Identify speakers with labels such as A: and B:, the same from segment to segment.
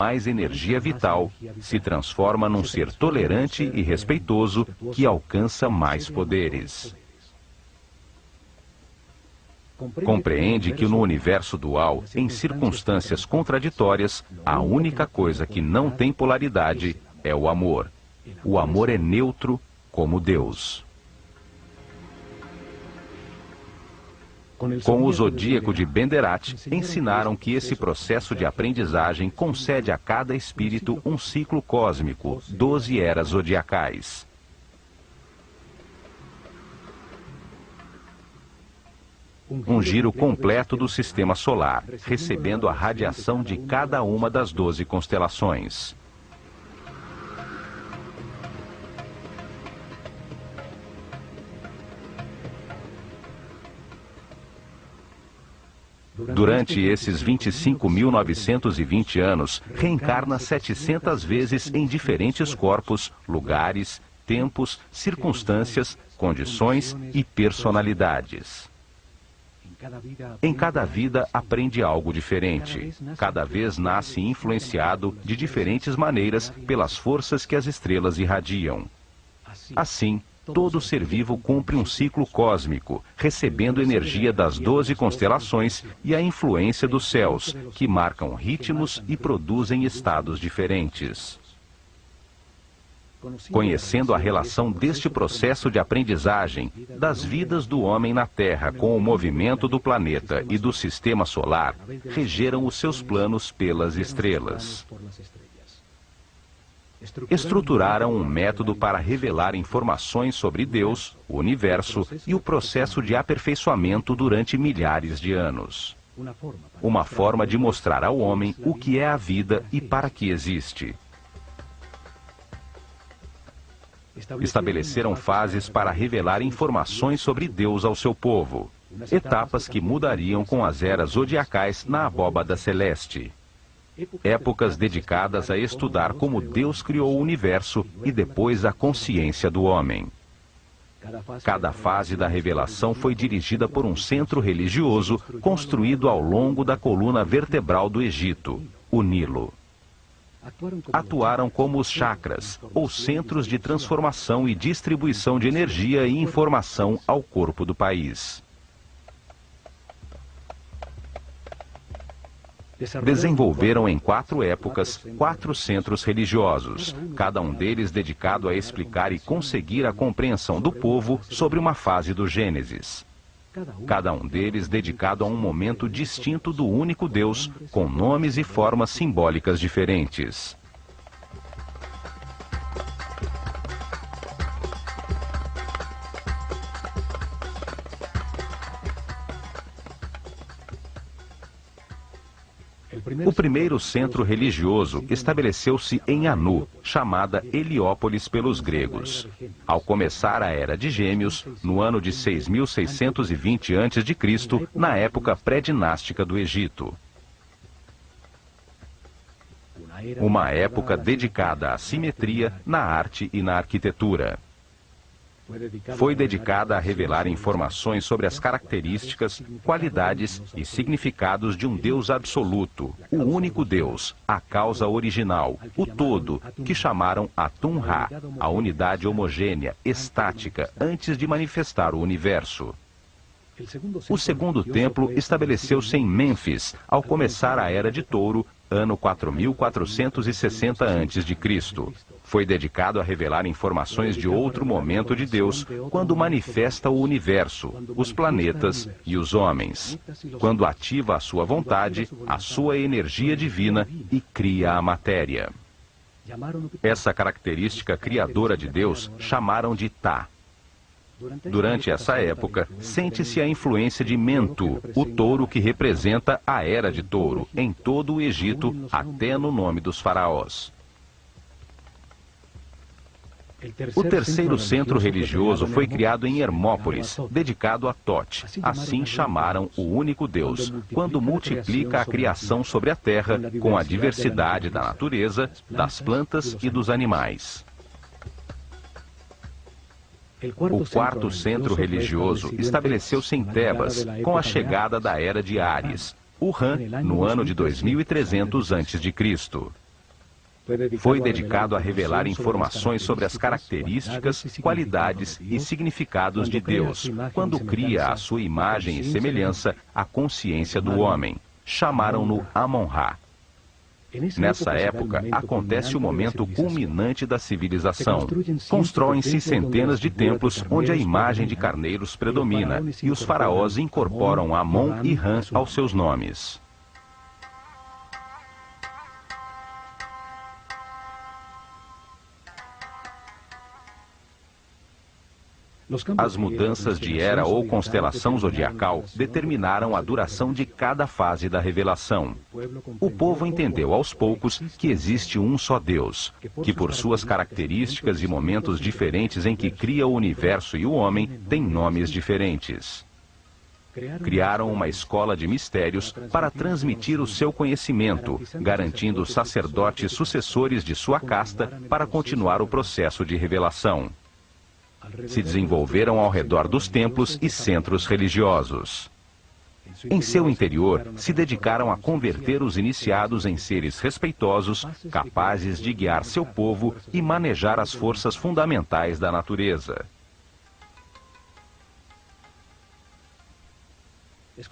A: mais energia vital, se transforma num ser tolerante e respeitoso que alcança mais poderes. Compreende que no universo dual, em circunstâncias contraditórias, a única coisa que não tem polaridade é o amor. O amor é neutro como Deus. Com o Zodíaco de Benderat, ensinaram que esse processo de aprendizagem concede a cada espírito um ciclo cósmico, 12 eras zodiacais. Um giro completo do sistema solar, recebendo a radiação de cada uma das 12 constelações. Durante esses 25.920 anos, reencarna 700 vezes em diferentes corpos, lugares, tempos, circunstâncias, condições e personalidades. Em cada vida aprende algo diferente. Cada vez nasce influenciado de diferentes maneiras pelas forças que as estrelas irradiam. Assim, todo ser vivo cumpre um ciclo cósmico, recebendo energia das 12 constelações e a influência dos céus, que marcam ritmos e produzem estados diferentes. Conhecendo a relação deste processo de aprendizagem, das vidas do homem na Terra com o movimento do planeta e do sistema solar, regeram os seus planos pelas estrelas. Estruturaram um método para revelar informações sobre Deus, o universo e o processo de aperfeiçoamento durante milhares de anos. Uma forma de mostrar ao homem o que é a vida e para que existe. Estabeleceram fases para revelar informações sobre Deus ao seu povo. Etapas que mudariam com as eras zodiacais na abóbada celeste. Épocas dedicadas a estudar como Deus criou o universo e depois a consciência do homem. Cada fase da revelação foi dirigida por um centro religioso construído ao longo da coluna vertebral do Egito, o Nilo. Atuaram como os chakras, ou centros de transformação e distribuição de energia e informação ao corpo do país. Desenvolveram em 4 épocas 4 centros religiosos, cada um deles dedicado a explicar e conseguir a compreensão do povo sobre uma fase do Gênesis. Cada um deles dedicado a um momento distinto do único Deus, com nomes e formas simbólicas diferentes. O primeiro centro religioso estabeleceu-se em Anu, chamada Heliópolis pelos gregos. Ao começar a Era de Gêmeos, no ano de 6.620 a.C., na época pré-dinástica do Egito. Uma época dedicada à simetria na arte e na arquitetura. Foi dedicada a revelar informações sobre as características, qualidades e significados de um Deus absoluto, o único Deus, a causa original, o todo, que chamaram Atum-Ra, a unidade homogênea, estática, antes de manifestar o universo. O segundo templo estabeleceu-se em Mênfis, ao começar a Era de Touro, ano 4.460 a.C. Foi dedicado a revelar informações de outro momento de Deus, quando manifesta o universo, os planetas e os homens. Quando ativa a sua vontade, a sua energia divina e cria a matéria. Essa característica criadora de Deus chamaram de Tá. Durante essa época, sente-se a influência de Mentu, o touro que representa a Era de Touro, em todo o Egito, até no nome dos faraós. O terceiro centro religioso foi criado em Hermópolis, dedicado a Thoth, assim chamaram o único Deus, quando multiplica a criação sobre a terra com a diversidade da natureza, das plantas e dos animais. O quarto centro religioso estabeleceu-se em Tebas, com a chegada da Era de Áries, o Ram, no ano de 2300 a.C. Foi dedicado a revelar informações sobre as características, qualidades e significados de Deus, quando cria à sua imagem e semelhança a consciência do homem. Chamaram-no Amon-Ra. Nessa época, acontece o momento culminante da civilização. Constroem-se centenas de templos onde a imagem de carneiros predomina, e os faraós incorporam Amon e Ram aos seus nomes. As mudanças de era ou constelação zodiacal determinaram a duração de cada fase da revelação. O povo entendeu aos poucos que existe um só Deus, que por suas características e momentos diferentes em que cria o universo e o homem, tem nomes diferentes. Criaram uma escola de mistérios para transmitir o seu conhecimento, garantindo sacerdotes sucessores de sua casta para continuar o processo de revelação. Se desenvolveram ao redor dos templos e centros religiosos. Em seu interior, se dedicaram a converter os iniciados em seres respeitosos, capazes de guiar seu povo e manejar as forças fundamentais da natureza.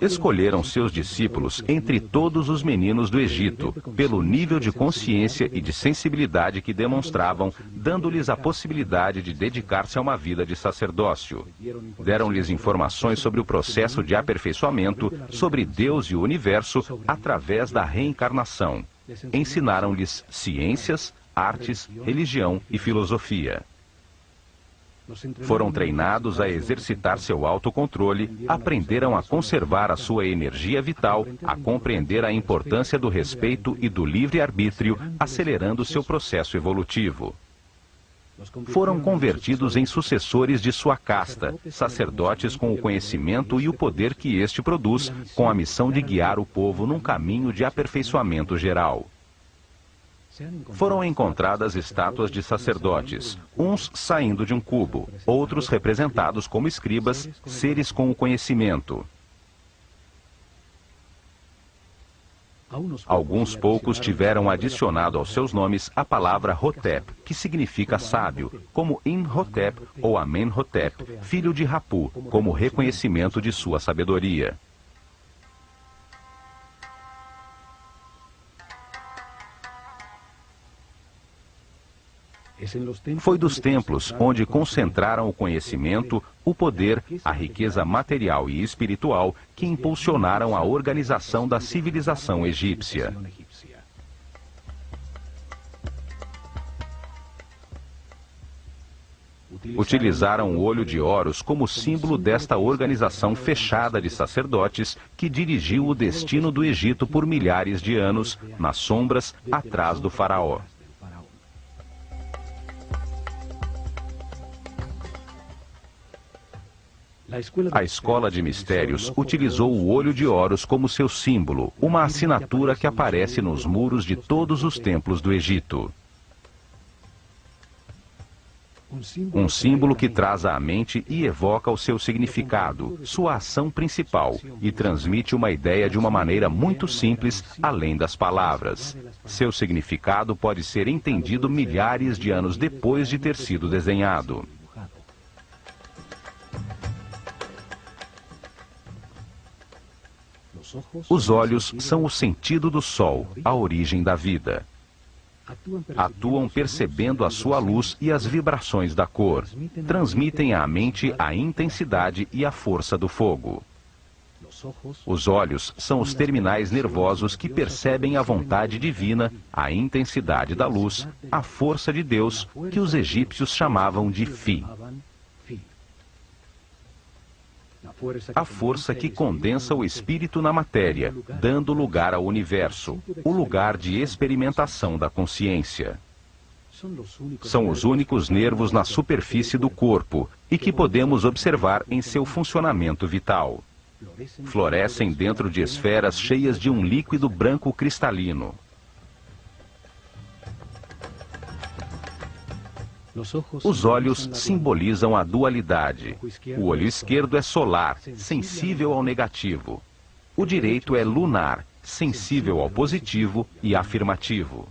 A: Escolheram seus discípulos entre todos os meninos do Egito, pelo nível de consciência e de sensibilidade que demonstravam, dando-lhes a possibilidade de dedicar-se a uma vida de sacerdócio. Deram-lhes informações sobre o processo de aperfeiçoamento, sobre Deus e o universo, através da reencarnação. Ensinaram-lhes ciências, artes, religião e filosofia. Foram treinados a exercitar seu autocontrole, aprenderam a conservar a sua energia vital, a compreender a importância do respeito e do livre-arbítrio, acelerando seu processo evolutivo. Foram convertidos em sucessores de sua casta, sacerdotes com o conhecimento e o poder que este produz, com a missão de guiar o povo num caminho de aperfeiçoamento geral. Foram encontradas estátuas de sacerdotes, uns saindo de um cubo, outros representados como escribas, seres com o conhecimento. Alguns poucos tiveram adicionado aos seus nomes a palavra Hotep, que significa sábio, como Imhotep ou Amenhotep, filho de Rapu, como reconhecimento de sua sabedoria. Foi dos templos onde concentraram o conhecimento, o poder, a riqueza material e espiritual que impulsionaram a organização da civilização egípcia. Utilizaram o olho de Horus como símbolo desta organização fechada de sacerdotes que dirigiu o destino do Egito por milhares de anos, nas sombras, atrás do faraó. A escola de mistérios utilizou o olho de Horus como seu símbolo, uma assinatura que aparece nos muros de todos os templos do Egito. Um símbolo que traz à mente e evoca o seu significado, sua ação principal, e transmite uma ideia de uma maneira muito simples, além das palavras. Seu significado pode ser entendido milhares de anos depois de ter sido desenhado. Os olhos são o sentido do sol, a origem da vida. Atuam percebendo a sua luz e as vibrações da cor. Transmitem à mente a intensidade e a força do fogo. Os olhos são os terminais nervosos que percebem a vontade divina, a intensidade da luz, a força de Deus, que os egípcios chamavam de Fi. A força que condensa o espírito na matéria, dando lugar ao universo, o lugar de experimentação da consciência. São os únicos nervos na superfície do corpo e que podemos observar em seu funcionamento vital. Florescem dentro de esferas cheias de um líquido branco cristalino. Os olhos simbolizam a dualidade. O olho esquerdo é solar, sensível ao negativo. O direito é lunar, sensível ao positivo e afirmativo.